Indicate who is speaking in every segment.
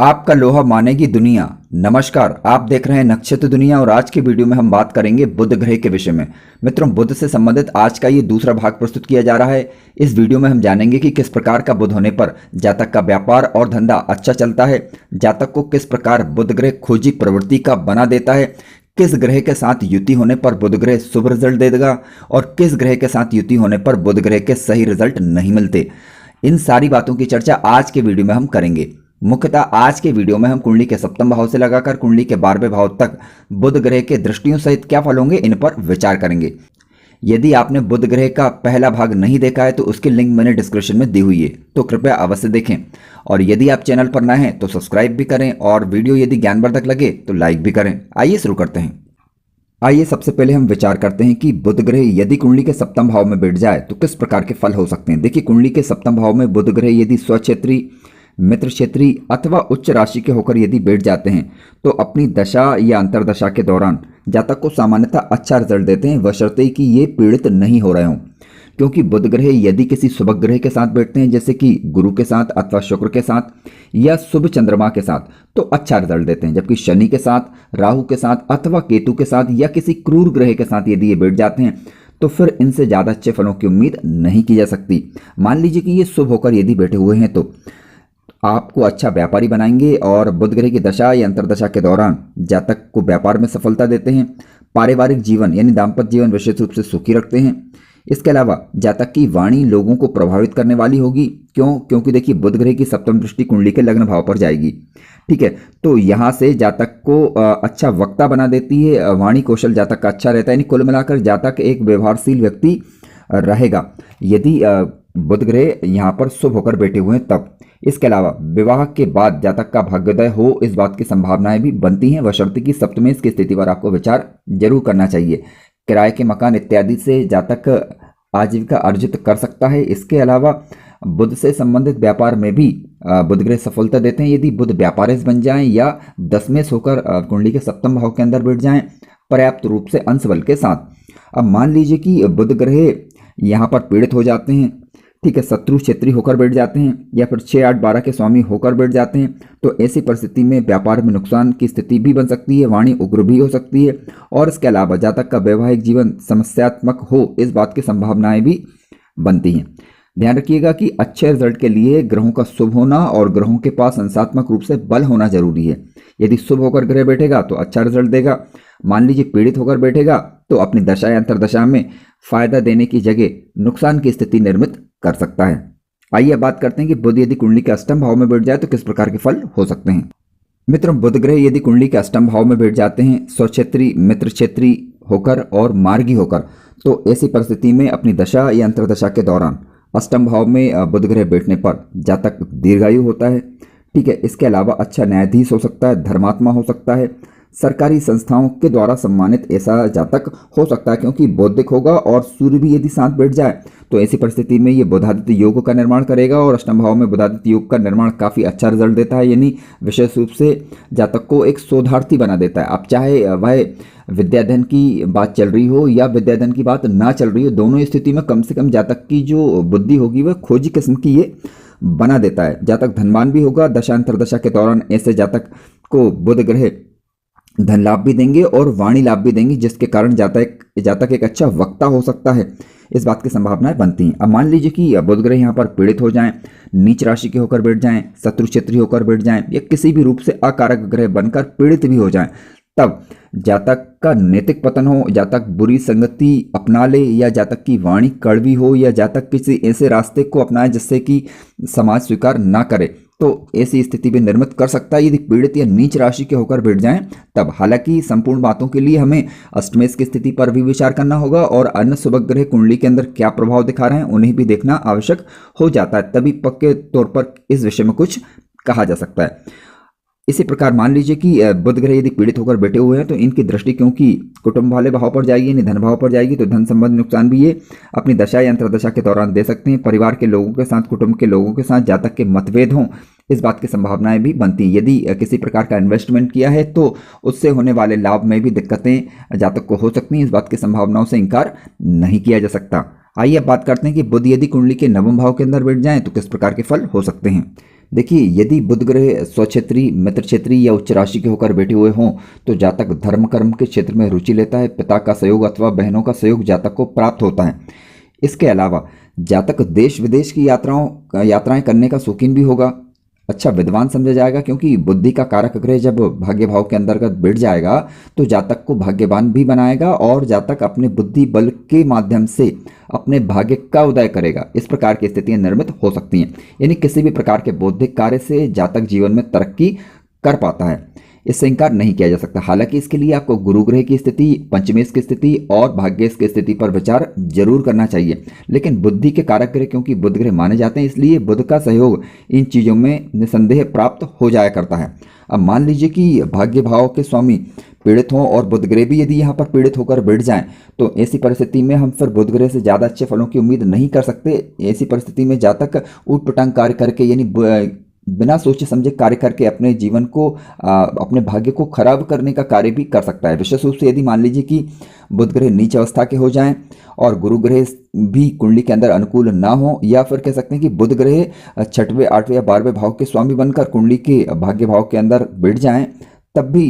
Speaker 1: आपका लोहा मानेगी दुनिया। नमस्कार, आप देख रहे हैं नक्षत्र दुनिया और आज की वीडियो में हम बात करेंगे बुध ग्रह के विषय में। मित्रों, बुध से संबंधित आज का ये दूसरा भाग प्रस्तुत किया जा रहा है। इस वीडियो में हम जानेंगे कि किस प्रकार का बुध होने पर जातक का व्यापार और धंधा अच्छा चलता है, जातक को किस प्रकार बुध ग्रह खोजी प्रवृत्ति का बना देता है, किस ग्रह के साथ युति होने पर बुध ग्रह शुभ रिजल्ट देगा और किस ग्रह के साथ युति होने पर बुध ग्रह के सही रिजल्ट नहीं मिलते। इन सारी बातों की चर्चा आज के वीडियो में हम करेंगे। मुख्यतः आज के वीडियो में हम कुंडली के सप्तम भाव से लगाकर कुंडली के 12वें भाव तक बुध ग्रह के दृष्टियों सहित क्या फल होंगे, इन पर विचार करेंगे। यदि आपने बुध ग्रह का पहला भाग नहीं देखा है तो उसकी लिंक मैंने डिस्क्रिप्शन में दी हुई है, तो कृपया अवश्य देखें। और यदि आप चैनल पर नए हैं तो सब्सक्राइब भी करें और वीडियो यदि ज्ञानवर्धक लगे तो लाइक भी करें। आइए शुरू करते हैं। आइए सबसे पहले हम विचार करते हैं कि बुध ग्रह यदि कुंडली के सप्तम भाव में बैठ जाए तो किस प्रकार के फल हो सकते हैं। देखिए, कुंडली के सप्तम भाव में बुध ग्रह यदि स्वक्षेत्री, मित्र क्षेत्री अथवा उच्च राशि के होकर यदि बैठ जाते हैं तो अपनी दशा या अंतरदशा के दौरान जातक को सामान्यतः अच्छा रिजल्ट देते हैं, बशर्ते कि ये पीड़ित नहीं हो रहे हों। क्योंकि बुध ग्रह यदि किसी शुभ ग्रह के साथ बैठते हैं, जैसे कि गुरु के साथ अथवा शुक्र के साथ या शुभ चंद्रमा के साथ, तो अच्छा रिजल्ट देते हैं। जबकि शनि के साथ, राहु के साथ अथवा केतु के साथ या किसी क्रूर ग्रह के साथ यदि ये बैठ जाते हैं तो फिर इनसे ज़्यादा अच्छे फलों की उम्मीद नहीं की जा सकती। मान लीजिए कि ये शुभ होकर यदि बैठे हुए हैं तो आपको अच्छा व्यापारी बनाएंगे और बुध ग्रह की दशा या अंतरदशा के दौरान जातक को व्यापार में सफलता देते हैं। पारिवारिक जीवन यानी दाम्पत्य जीवन विशेष रूप से सुखी रखते हैं। इसके अलावा जातक की वाणी लोगों को प्रभावित करने वाली होगी। क्योंकि देखिए, बुध ग्रह की सप्तम दृष्टि कुंडली के लग्न भाव पर जाएगी। ठीक है, तो यहाँ से जातक को अच्छा वक्ता बना देती है। वाणी कौशल जातक का अच्छा रहता है, यानी कुल मिलाकर जातक एक व्यवहारशील व्यक्ति रहेगा यदि बुध ग्रह यहाँ पर शुभ होकर बैठे हुए हैं तब। इसके अलावा विवाह के बाद जातक का भाग्योदय हो, इस बात की संभावनाएं भी बनती हैं, बशर्ते की सप्तमेश की स्थिति पर आपको विचार जरूर करना चाहिए। किराए के मकान इत्यादि से जातक आजीविका अर्जित कर सकता है। इसके अलावा बुध से संबंधित व्यापार में भी बुध ग्रह सफलता देते हैं यदि बुध व्यापारिस बन जाएं या दशमेश होकर कुंडली के सप्तम भाव के अंदर बैठ जाएं पर्याप्त रूप से अंश बल के साथ। अब मान लीजिए कि बुध ग्रह यहाँ पर पीड़ित हो जाते हैं, ठीक है, शत्रु क्षेत्री होकर बैठ जाते हैं या फिर 6, 8, 12 के स्वामी होकर बैठ जाते हैं, तो ऐसी परिस्थिति में व्यापार में नुकसान की स्थिति भी बन सकती है, वाणी उग्र भी हो सकती है और इसके अलावा जातक का वैवाहिक जीवन समस्यात्मक हो, इस बात की संभावनाएं भी बनती हैं। ध्यान रखिएगा कि अच्छे रिजल्ट के लिए ग्रहों का शुभ होना और ग्रहों के पास संसात्मक रूप से बल होना जरूरी है। यदि शुभ होकर ग्रह बैठेगा तो अच्छा रिजल्ट देगा। मान लीजिए पीड़ित होकर बैठेगा तो अपनी दशा या अंतरदशा में फायदा देने की जगह नुकसान की स्थिति निर्मित कर सकता है। आइए बात करते हैं कि बुध यदि कुंडली के अष्टम भाव में बैठ जाए तो किस प्रकार के फल हो सकते हैं। मित्रों, बुध ग्रह यदि कुंडली के अष्टम भाव में बैठ जाते हैं स्वक्षेत्री, मित्र क्षेत्री होकर और मार्गी होकर, तो ऐसी परिस्थिति में अपनी दशा या अंतरदशा के दौरान अष्टम भाव में बुध ग्रह बैठने पर जातक दीर्घायु होता है। ठीक है, इसके अलावा अच्छा न्यायाधीश हो सकता है, धर्मात्मा हो सकता है, सरकारी संस्थाओं के द्वारा सम्मानित ऐसा जातक हो सकता है, क्योंकि बौद्धिक होगा और सूर्य भी यदि साथ बैठ जाए तो ऐसी परिस्थिति में ये बुधादित्य योग का निर्माण करेगा और अष्टम भाव में बुधादित्य योग का निर्माण काफ़ी अच्छा रिजल्ट देता है, यानी विशेष रूप से जातक को एक शोधार्थी बना देता है। अब चाहे वह विद्याधन की बात चल रही हो या विद्याधन की बात ना चल रही हो, दोनों स्थिति में कम से कम जातक की जो बुद्धि होगी वह खोजी किस्म की ये बना देता है। जातक धनवान भी होगा। दशांतरदशा के दौरान ऐसे जातक को बुध ग्रह धन लाभ भी देंगे और वाणी लाभ भी देंगे, जिसके कारण जातक एक अच्छा वक्ता हो सकता है, इस बात की संभावनाएं बनती हैं। अब मान लीजिए कि बुध ग्रह यहाँ पर पीड़ित हो जाएं, नीच राशि के होकर बैठ जाएं, शत्रु क्षेत्री होकर बैठ जाएं या किसी भी रूप से अकारक ग्रह बनकर पीड़ित भी हो जाएं, तब जातक का नैतिक पतन हो, जातक बुरी संगति अपना ले या जातक की वाणी कड़वी हो या जातक किसी ऐसे रास्ते को अपनाए जिससे कि समाज स्वीकार ना करे, तो ऐसी स्थिति भी निर्मित कर सकता है यदि पीड़ित या नीच राशि के होकर बैठ जाएं तब। हालांकि संपूर्ण बातों के लिए हमें अष्टमेश की स्थिति पर भी विचार करना होगा और अन्य शुभ ग्रह कुंडली के अंदर क्या प्रभाव दिखा रहे हैं उन्हें भी देखना आवश्यक हो जाता है, तभी पक्के तौर पर इस विषय में कुछ कहा जा सकता है। इसी प्रकार मान लीजिए कि बुध ग्रह यदि पीड़ित होकर बैठे हुए हैं तो इनकी दृष्टि क्योंकि कुटुंब वाले भाव पर जाएगी, यानी धन भाव पर जाएगी, तो धन संबंधी नुकसान भी ये अपनी दशा या अंतरदशा के दौरान दे सकते हैं। परिवार के लोगों के साथ, कुटुंब के लोगों के साथ जातक के मतभेद हों, इस बात की संभावनाएं भी बनती हैं। यदि किसी प्रकार का इन्वेस्टमेंट किया है तो उससे होने वाले लाभ में भी दिक्कतें जातक को हो सकती हैं, इस बात की संभावनाओं से इनकार नहीं किया जा सकता। आइए अब बात करते हैं कि बुध यदि कुंडली के नवम भाव के अंदर बैठ जाएं तो किस प्रकार के फल हो सकते हैं। देखिए, यदि बुध ग्रह स्वक्षेत्री, मित्र क्षेत्री या उच्च राशि के होकर बैठे हुए हों तो जातक धर्म कर्म के क्षेत्र में रुचि लेता है। पिता का सहयोग अथवा बहनों का सहयोग जातक को प्राप्त होता है। इसके अलावा जातक देश विदेश की यात्राएं करने का शौकीन भी होगा। अच्छा विद्वान समझा जाएगा, क्योंकि बुद्धि का कारक ग्रह जब भाग्य भाव के अंतर्गत बैठ जाएगा तो जातक को भाग्यवान भी बनाएगा और जातक अपने बुद्धि बल के माध्यम से अपने भाग्य का उदय करेगा। इस प्रकार की स्थितियां निर्मित हो सकती हैं। यानी किसी भी प्रकार के बौद्धिक कार्य से जातक जीवन में तरक्की कर पाता है, इससे इंकार नहीं किया जा सकता। हालांकि इसके लिए आपको गुरु ग्रह की स्थिति, पंचमेश की स्थिति और भाग्येश की स्थिति पर विचार जरूर करना चाहिए। लेकिन बुद्धि के कारक ग्रह क्योंकि बुध ग्रह माने जाते हैं, इसलिए बुध का सहयोग इन चीज़ों में निसंदेह प्राप्त हो जाया करता है। अब मान लीजिए कि भाग्य भाव के स्वामी पीड़ित हों और बुध ग्रह भी यदि यहाँ पर पीड़ित होकर बैठ जाएं तो ऐसी परिस्थिति में हम फिर बुध ग्रह से ज़्यादा अच्छे फलों की उम्मीद नहीं कर सकते। ऐसी परिस्थिति में जातक ऊट पटांग कार्य करके, यानी बिना सोचे समझे कार्य करके अपने जीवन को, अपने भाग्य को खराब करने का कार्य भी कर सकता है। विशेष रूप से यदि मान लीजिए कि बुध ग्रह नीच अवस्था के हो जाएं और गुरु ग्रह भी कुंडली के अंदर अनुकूल ना हो, या फिर कह सकते हैं कि बुध ग्रह छठवें, आठवें या 12वें भाव के स्वामी बनकर कुंडली के भाग्य भाव के अंदर बैठ जाएं, तब भी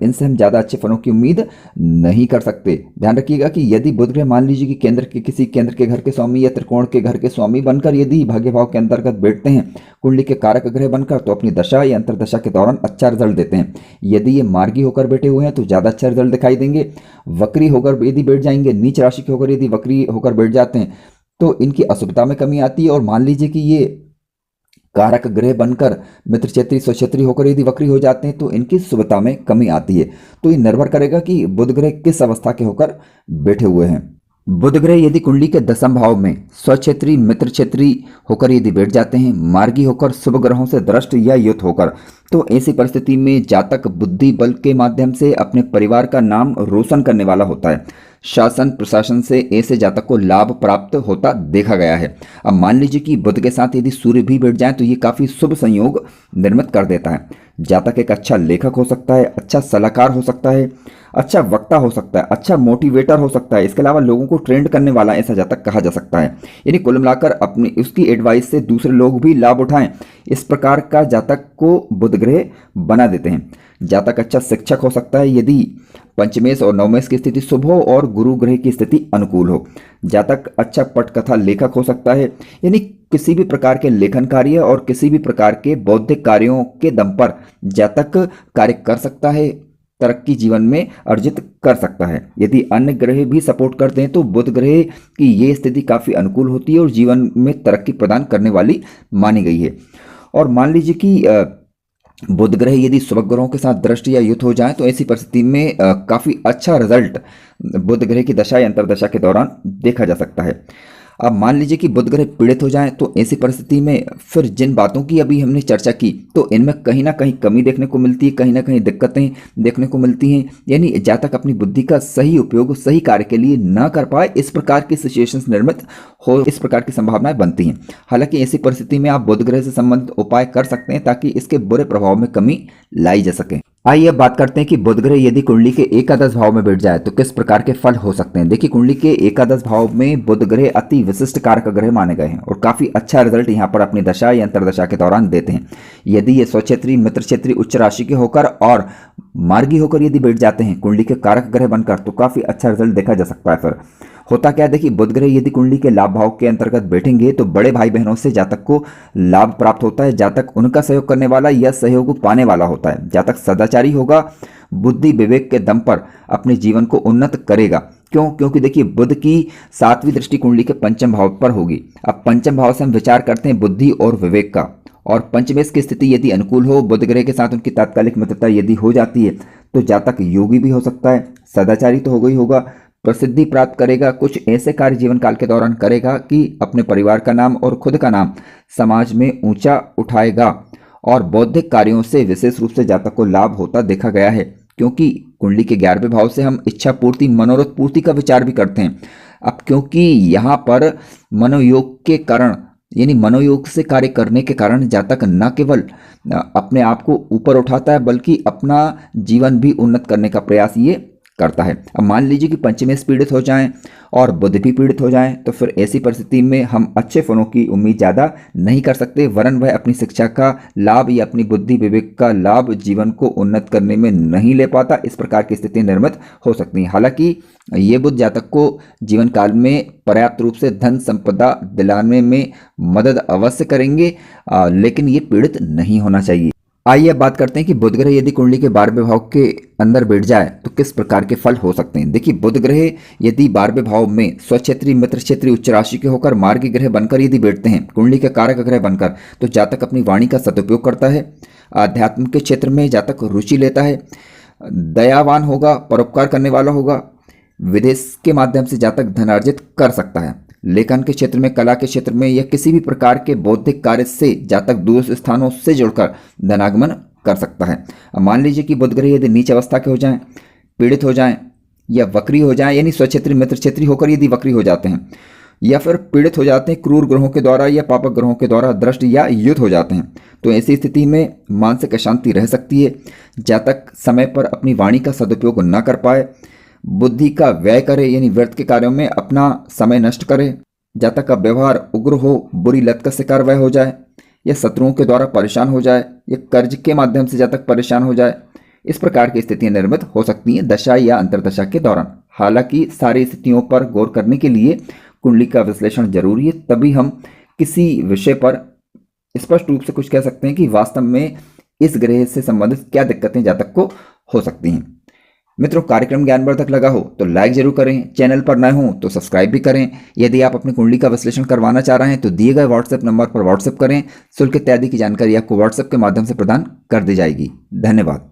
Speaker 1: इनसे हम ज़्यादा अच्छे फलों की उम्मीद नहीं कर सकते। ध्यान रखिएगा कि यदि बुध ग्रह मान लीजिए कि किसी केंद्र के घर के स्वामी या त्रिकोण के घर के स्वामी बनकर यदि भाग्य भाव के अंतर्गत बैठते हैं कुंडली के कारक ग्रह बनकर, तो अपनी दशा या अंतरदशा के दौरान अच्छा रिजल्ट देते हैं। यदि ये मार्गी होकर बैठे हुए हैं तो ज़्यादा अच्छा रिजल्ट दिखाई देंगे। वक्री होकर यदि बैठ जाएंगे, नीच राशि के होकर यदि वक्री होकर बैठ जाते हैं तो इनकी अशुभता में कमी आती है। और मान लीजिए कि ये कारक ग्रह बनकर मित्र क्षेत्री, स्वक्षेत्री होकर यदि वक्री हो जाते हैं तो इनकी शुभता में कमी आती है। तो ये निर्भर करेगा कि बुध ग्रह किस अवस्था के होकर बैठे हुए हैं। बुध ग्रह यदि कुंडली के दसम भाव में स्वक्षेत्री, मित्र क्षेत्री होकर यदि बैठ जाते हैं, मार्गी होकर, शुभ ग्रहों से दृष्ट या युत होकर, तो ऐसी परिस्थिति में जातक बुद्धि बल के माध्यम से अपने परिवार का नाम रोशन करने वाला होता है। शासन प्रशासन से ऐसे जातक को लाभ प्राप्त होता देखा गया है। अब मान लीजिए कि बुध के साथ यदि सूर्य भी बैठ जाए तो ये काफ़ी शुभ संयोग निर्मित कर देता है। जातक एक अच्छा लेखक हो सकता है, अच्छा सलाहकार हो सकता है, अच्छा वक्ता हो सकता है, अच्छा मोटिवेटर हो सकता है। इसके अलावा लोगों को ट्रेंड करने वाला ऐसा जातक कहा जा सकता है। यानी कुल मिलाकर अपनी उसकी एडवाइस से दूसरे लोग भी लाभ उठाएं, इस प्रकार का जातक को बुध ग्रह बना देते हैं। जातक अच्छा शिक्षक हो सकता है यदि पंचमेश और नवमेश की स्थिति शुभ हो और गुरु ग्रह की स्थिति अनुकूल हो। जातक अच्छा पटकथा लेखक हो सकता है, यानी किसी भी प्रकार के लेखन कार्य और किसी भी प्रकार के बौद्धिक कार्यों के दम पर जातक कार्य कर सकता है, तरक्की जीवन में अर्जित कर सकता है। यदि अन्य ग्रह भी सपोर्ट करते हैं तो बुध ग्रह की ये स्थिति काफ़ी अनुकूल होती है और जीवन में तरक्की प्रदान करने वाली मानी गई है। और मान लीजिए कि बुध ग्रह यदि शुभ ग्रहों के साथ दृष्टि या युत हो जाए तो ऐसी परिस्थिति में काफ़ी अच्छा रिजल्ट बुध ग्रह की दशा या अंतर्दशा के दौरान देखा जा सकता है। अब मान लीजिए कि बुध ग्रह पीड़ित हो जाएं तो ऐसी परिस्थिति में फिर जिन बातों की अभी हमने चर्चा की तो इनमें कहीं ना कहीं कमी देखने को मिलती है, कहीं ना कहीं दिक्कतें देखने को मिलती हैं। यानी जातक अपनी बुद्धि का सही उपयोग सही कार्य के लिए न कर पाए, इस प्रकार की सिचुएशंस निर्मित हो, इस प्रकार की संभावनाएं बनती हैं। हालांकि ऐसी परिस्थिति में आप बुध ग्रह से संबंधित उपाय कर सकते हैं ताकि इसके बुरे प्रभाव में कमी लाई जा सके। आइए अब बात करते हैं कि बुध ग्रह यदि कुंडली के एकादश भाव में बैठ जाए तो किस प्रकार के फल हो सकते हैं। देखिए, कुंडली के एकादश भाव में बुध ग्रह अति विशिष्ट कारक ग्रह माने गए हैं और काफी अच्छा रिजल्ट यहाँ पर अपनी दशा या अंतरदशा के दौरान देते हैं। यदि ये स्वक्षेत्री, मित्र क्षेत्री, उच्च राशि के होकर और मार्गी होकर यदि बैठ जाते हैं कुंडली के कारक ग्रह बनकर तो काफी अच्छा रिजल्ट देखा जा सकता है। फिर होता क्या है, देखिए बुध ग्रह यदि कुंडली के लाभ भाव के अंतर्गत बैठेंगे तो बड़े भाई बहनों से जातक को लाभ प्राप्त होता है। जातक उनका सहयोग करने वाला या सहयोग पाने वाला होता है। जातक सदाचारी होगा, बुद्धि विवेक के दम पर अपने जीवन को उन्नत करेगा। क्योंकि देखिए बुध की 7वीं दृष्टि कुंडली के पंचम भाव पर होगी। अब पंचम भाव से हम विचार करते हैं बुद्धि और विवेक का, और पंचमेश की स्थिति यदि अनुकूल हो, बुध ग्रह के साथ उनकी तात्कालिक मित्रता यदि हो जाती है तो जातक योगी भी हो सकता है, सदाचारी तो हो गई होगा, प्रसिद्धि प्राप्त करेगा, कुछ ऐसे कार्य जीवन काल के दौरान करेगा कि अपने परिवार का नाम और खुद का नाम समाज में ऊंचा उठाएगा। और बौद्धिक कार्यों से विशेष रूप से जातक को लाभ होता देखा गया है, क्योंकि कुंडली के 11वें भाव से हम इच्छा पूर्ति, मनोरथ पूर्ति का विचार भी करते हैं। अब क्योंकि यहाँ पर मनोयोग के कारण, यानी मनोयोग से कार्य करने के कारण जातक न केवल अपने आप को ऊपर उठाता है बल्कि अपना जीवन भी उन्नत करने का प्रयास ये करता है। अब मान लीजिए कि पंचमेश पीड़ित हो जाएं और बुध भी पीड़ित हो जाएं, तो फिर ऐसी परिस्थिति में हम अच्छे फलों की उम्मीद ज़्यादा नहीं कर सकते, वरन वह अपनी शिक्षा का लाभ या अपनी बुद्धि विवेक का लाभ जीवन को उन्नत करने में नहीं ले पाता। इस प्रकार की स्थितियां निर्मित हो सकती हैं। हालांकि ये बुध जातक को जीवन काल में पर्याप्त रूप से धन संपदा दिलाने में मदद अवश्य करेंगे, लेकिन ये पीड़ित नहीं होना चाहिए। आइए अब बात करते हैं कि बुध ग्रह यदि कुंडली के 12वें भाव के अंदर बैठ जाए तो किस प्रकार के फल हो सकते हैं। देखिए, बुध ग्रह यदि 12वें भाव में स्वक्षेत्री, मित्र क्षेत्री, उच्च राशि के होकर मार्गी ग्रह बनकर यदि बैठते हैं, कुंडली के कारक ग्रह बनकर, तो जातक अपनी वाणी का सदुपयोग करता है, आध्यात्म के क्षेत्र में जातक रुचि लेता है, दयावान होगा, परोपकार करने वाला होगा, विदेश के माध्यम से जातक धनार्जित कर सकता है, लेखन के क्षेत्र में, कला के क्षेत्र में या किसी भी प्रकार के बौद्धिक कार्य से जातक दूर स्थानों से जुड़कर धनागमन कर सकता है। अब मान लीजिए कि बुध ग्रह यदि नीच अवस्था के हो जाएं, पीड़ित हो जाएं या वक्री हो जाएं, यानी स्वक्षेत्री मित्र क्षेत्री होकर यदि वक्री हो जाते हैं या फिर पीड़ित हो जाते हैं क्रूर ग्रहों के द्वारा या पापक ग्रहों के द्वारा दृष्ट या युद्ध हो जाते हैं, तो ऐसी स्थिति में मानसिक अशांति रह सकती है। जातक समय पर अपनी वाणी का सदुपयोग न कर पाए, बुद्धि का व्यय करे, यानी व्यर्थ के कार्यों में अपना समय नष्ट करे, जातक का व्यवहार उग्र हो, बुरी लत का शिकार वह हो जाए या शत्रुओं के द्वारा परेशान हो जाए या कर्ज के माध्यम से जातक परेशान हो जाए। इस प्रकार की स्थितियां निर्मित हो सकती हैं दशा या अंतर्दशा के दौरान। हालांकि सारी स्थितियों पर गौर करने के लिए कुंडली का विश्लेषण जरूरी है, तभी हम किसी विषय पर स्पष्ट रूप से कुछ कह सकते हैं कि वास्तव में इस ग्रह से संबंधित क्या दिक्कतें जातक को हो सकती हैं। मित्रों, कार्यक्रम ज्ञानवर्धक लगा हो तो लाइक जरूर करें, चैनल पर नए हो तो सब्सक्राइब भी करें। यदि आप अपनी कुंडली का विश्लेषण करवाना चाह रहे हैं तो दिए गए व्हाट्सएप नंबर पर व्हाट्सएप करें। शुल्क इत्यादि की जानकारी आपको व्हाट्सएप के माध्यम से प्रदान कर दी जाएगी। धन्यवाद।